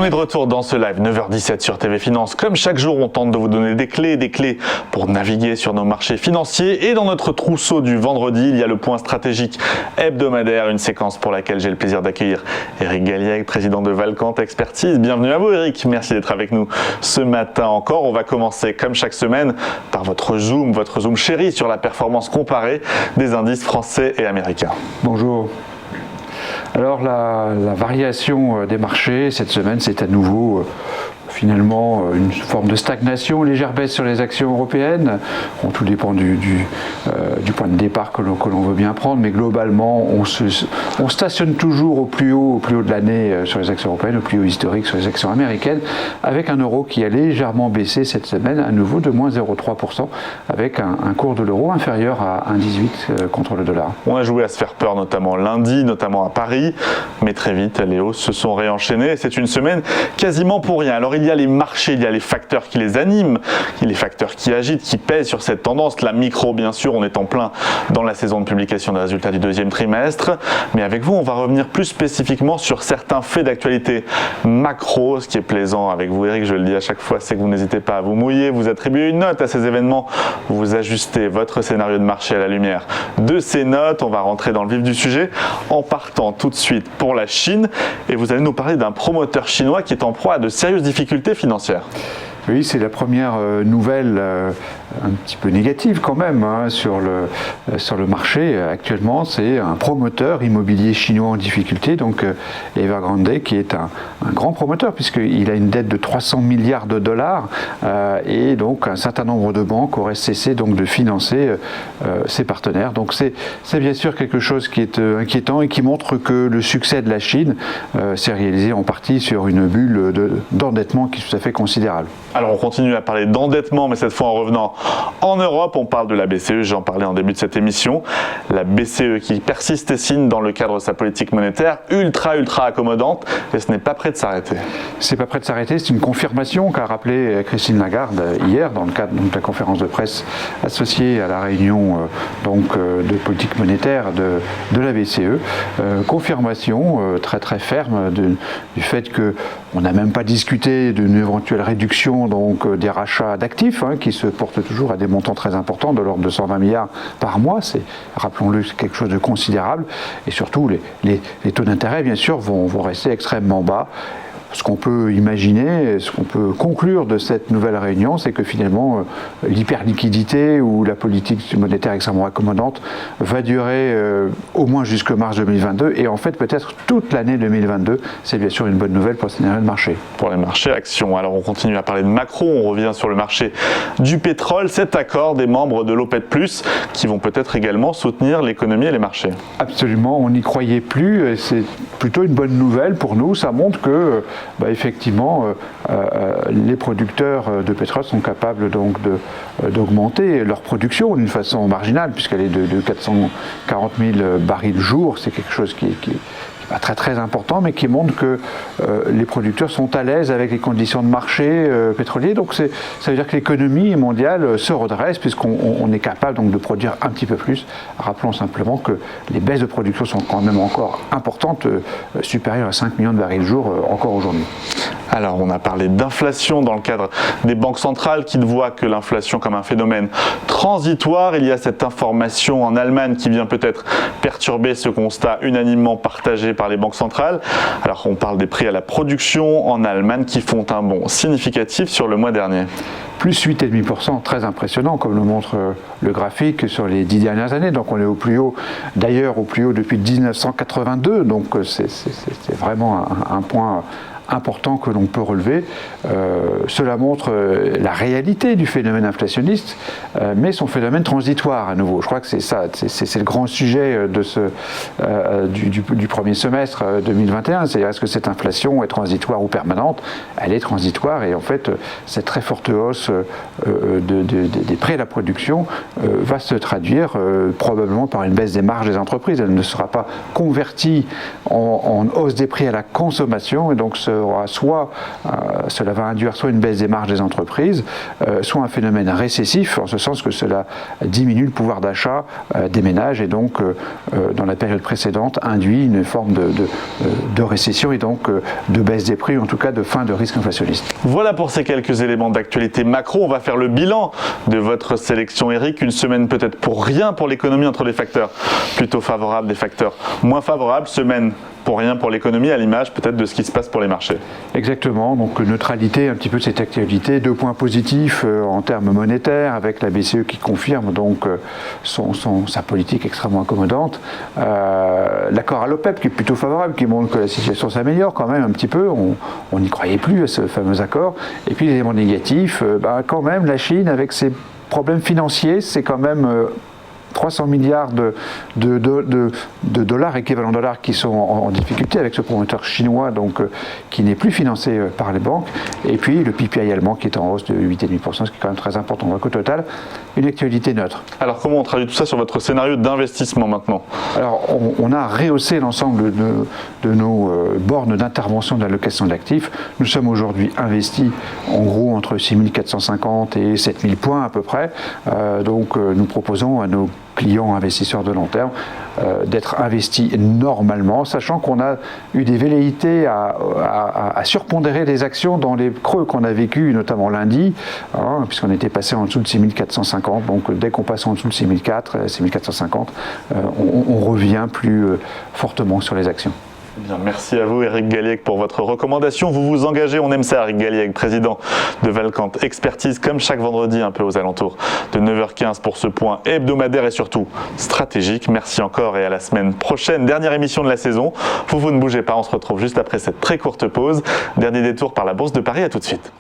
on est de retour dans ce live 9h17 sur TV Finance. Comme chaque jour, on tente de vous donner des clés pour naviguer sur nos marchés financiers. Et dans notre trousseau du vendredi, il y a le point stratégique hebdomadaire, une séquence pour laquelle j'ai le plaisir d'accueillir Eric Galliègue, président de Valcante Expertise. Bienvenue à vous Eric, merci d'être avec nous ce matin encore. On va commencer comme chaque semaine par votre zoom chéri sur la performance comparée des indices français et américains. Bonjour. Alors la variation des marchés cette semaine, c'est à nouveau finalement une forme de stagnation, légère baisse sur les actions européennes. Bon, tout dépend du point de départ que l'on veut bien prendre, mais globalement on stationne toujours au plus haut de l'année sur les actions européennes, au plus haut historique sur les actions américaines, avec un euro qui a légèrement baissé cette semaine, à nouveau de moins 0,3%, avec un cours de l'euro inférieur à 1,18 contre le dollar. On a joué à se faire peur notamment lundi, notamment à Paris, mais très vite les hausses se sont réenchaînées. C'est une semaine quasiment pour rien. Alors il y a les marchés, il y a les facteurs qui les animent, il y a les facteurs qui agitent, qui pèsent sur cette tendance. La micro, bien sûr, on est en plein dans la saison de publication des résultats du deuxième trimestre. Mais avec vous, on va revenir plus spécifiquement sur certains faits d'actualité macro. Ce qui est plaisant avec vous, Eric, je le dis à chaque fois, c'est que vous n'hésitez pas à vous mouiller, vous attribuez une note à ces événements, vous ajustez votre scénario de marché à la lumière de ces notes. On va rentrer dans le vif du sujet en partant tout de suite pour la Chine. Et vous allez nous parler d'un promoteur chinois qui est en proie à de sérieuses difficultés financières. Oui, c'est la première nouvelle un petit peu négative quand même sur le marché actuellement. C'est un promoteur immobilier chinois en difficulté, donc Evergrande, qui est un grand promoteur puisqu'il a une dette de 300 milliards de dollars et donc un certain nombre de banques auraient cessé donc de financer ses partenaires. Donc c'est bien sûr quelque chose qui est inquiétant et qui montre que le succès de la Chine s'est réalisé en partie sur une bulle d'endettement qui est tout à fait considérable. Alors on continue à parler d'endettement, mais cette fois en revenant en Europe, on parle de la BCE, j'en parlais en début de cette émission. La BCE qui persiste et signe dans le cadre de sa politique monétaire ultra accommodante, et ce n'est pas prêt de s'arrêter. C'est pas prêt de s'arrêter, c'est une confirmation qu'a rappelé Christine Lagarde hier dans le cadre de la conférence de presse associée à la réunion de politique monétaire de la BCE. Confirmation très ferme du fait qu'on n'a même pas discuté d'une éventuelle réduction des rachats d'actifs qui se portent toujours à des montants très importants de l'ordre de 120 milliards par mois. C'est, rappelons-le, quelque chose de considérable. Et surtout, les taux d'intérêt, bien sûr, vont rester extrêmement bas. Ce qu'on peut imaginer, ce qu'on peut conclure de cette nouvelle réunion, c'est que finalement l'hyperliquidité ou la politique monétaire extrêmement accommodante va durer au moins jusque mars 2022 et en fait peut-être toute l'année 2022. C'est bien sûr une bonne nouvelle pour le scénario de marché. Pour les marchés actions, alors on continue à parler de macro, on revient sur le marché du pétrole, cet accord des membres de l'OPEC+, qui vont peut-être également soutenir l'économie et les marchés. Absolument, on n'y croyait plus et c'est plutôt une bonne nouvelle pour nous. Ça montre que effectivement, les producteurs de pétrole sont capables donc d'augmenter leur production d'une façon marginale, puisqu'elle est de 440 000 barils jour. C'est quelque chose qui est pas très important, mais qui montre que les producteurs sont à l'aise avec les conditions de marché pétrolier. Donc ça veut dire que l'économie mondiale se redresse puisqu'on est capable donc de produire un petit peu plus. Rappelons simplement que les baisses de production sont quand même encore importantes, supérieures à 5 millions de barils jour encore aujourd'hui. Alors on a parlé d'inflation dans le cadre des banques centrales qui ne voient que l'inflation comme un phénomène transitoire. Il y a cette information en Allemagne qui vient peut-être perturber ce constat unanimement partagé par les banques centrales. Alors on parle des prix à la production en Allemagne qui font un bond significatif sur le mois dernier. Plus 8,5%, très impressionnant comme le montre le graphique sur les 10 dernières années. Donc on est au plus haut, d'ailleurs au plus haut depuis 1982, donc c'est vraiment un point important que l'on peut relever. Cela montre la réalité du phénomène inflationniste, mais son phénomène transitoire à nouveau. Je crois que c'est ça, c'est le grand sujet du premier semestre 2021, c'est-à-dire est-ce que cette inflation est transitoire ou permanente? Elle est transitoire et en fait cette très forte hausse des prix à la production va se traduire probablement par une baisse des marges des entreprises. Elle ne sera pas convertie en hausse des prix à la consommation et donc aura cela va induire soit une baisse des marges des entreprises, soit un phénomène récessif, en ce sens que cela diminue le pouvoir d'achat des ménages et donc, dans la période précédente, induit une forme de récession et donc de baisse des prix, ou en tout cas de fin de risque inflationniste. Voilà pour ces quelques éléments d'actualité macro. On va faire le bilan de votre sélection, Eric. Une semaine peut-être pour rien pour l'économie entre les facteurs plutôt favorables, des facteurs moins favorables. Semaine pour rien pour l'économie, à l'image peut-être de ce qui se passe pour les marchés. Exactement, donc neutralité un petit peu de cette actualité, 2 points positifs en termes monétaires, avec la BCE qui confirme donc sa politique extrêmement accommodante, l'accord à l'OPEP qui est plutôt favorable, qui montre que la situation s'améliore quand même un petit peu, on n'y croyait plus à ce fameux accord, et puis les éléments négatifs, quand même la Chine avec ses problèmes financiers, c'est quand même 300 milliards de dollars, équivalent dollars, qui sont en difficulté avec ce promoteur chinois donc, qui n'est plus financé par les banques. Et puis le PPI allemand qui est en hausse de 8,5%, ce qui est quand même très important. Donc au total, une actualité neutre. Alors comment on traduit tout ça sur votre scénario d'investissement maintenant? Alors on a rehaussé l'ensemble de nos bornes d'intervention d'allocation d'actifs. Nous sommes aujourd'hui investis en gros entre 6 450 et 7 000 points à peu près. Donc nous proposons à nos clients investisseurs de long terme d'être investis normalement, sachant qu'on a eu des velléités à surpondérer des actions dans les creux qu'on a vécu, notamment lundi, puisqu'on était passé en dessous de 6 450. Donc dès qu'on passe en dessous de 6 450, on revient plus fortement sur les actions. Bien, merci à vous Eric Galliègue pour votre recommandation. Vous vous engagez, on aime ça, Eric Galliègue, président de Valcant Expertise, comme chaque vendredi un peu aux alentours de 9h15 pour ce point hebdomadaire et surtout stratégique. Merci encore et à la semaine prochaine. Dernière émission de la saison. Vous ne bougez pas, on se retrouve juste après cette très courte pause. Dernier détour par la Bourse de Paris, à tout de suite.